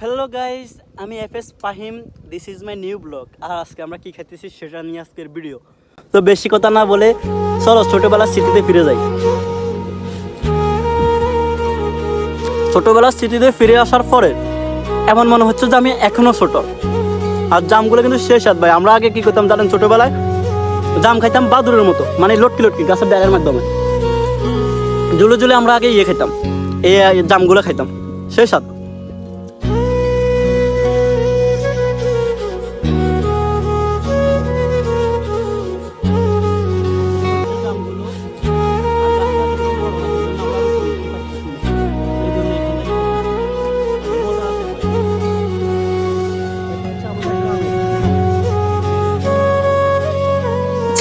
Hello guys, আমি FS Fahim. This is my new blog. আর আজকে আমরা কি খাইতেছি সেটা নিয়ে আজকের ভিডিও। তো বেশি কথা না বলে চলো ছোটবেলার স্মৃতিতে ফিরে যাই। ছোটবেলার স্মৃতিতে ফিরে আসার পরে এমন মনে হচ্ছে যে আমি এখনো ছোট। আর জামগুলো কিন্তু শেষ হাত ভাই। আমরা আগে কি করতাম জানেন? ছোটবেলায় জাম খাইতাম বাদুরের মতো, মানে লটকি লটকি গাছের ডালের মাধ্যমে ঝুলে ঝুলে আমরা আগে খেতাম, এই জামগুলো খাইতাম শেষ হাত।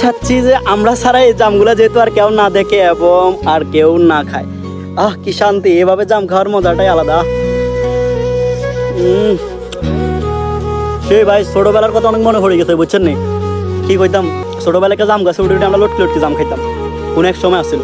চাচ্ছি যে আমরা ছাড়া এই জামগুলা যেহেতু আর কেউ না দেখে এবং আর কেউ না খায়, কি শান্তি! এভাবে জাম খাওয়ার মজাটাই আলাদা। সেই ভাই ছোটবেলার কথা অনেক মনে পড়ে গেছে, বুঝছেন নি? কি কইতাম, ছোটবেলায় জাম গাছে উঠে উঠে আমরা লটকি লটকি জাম খাইতাম। কোন এক সময় আসছিল।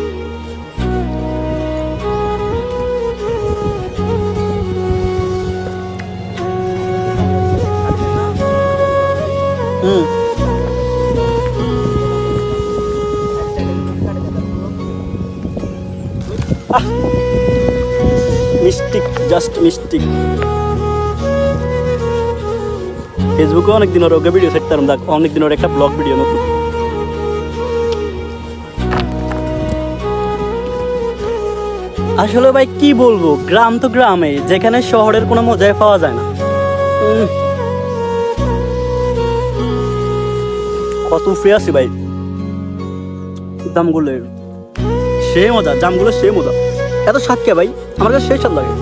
Mystic, just mystic. ফেসবুকে অনেকদিন ওর ওকে ভিডিও দেখতাম, দেখ অনেকদিন ওর একটা ব্লগ ভিডিও নতুন। আসলে ভাই কি বলবো, গ্রাম তো গ্রামে, যেখানে শহরের কোনো মজাই পাওয়া যায় না। কত ফ্রি আছি ভাই। জামগুলো সে মজা, জামগুলো সে মজা। এত স্বাদ কে ভাই, আমার কাছে সেই স্বাদ লাগে।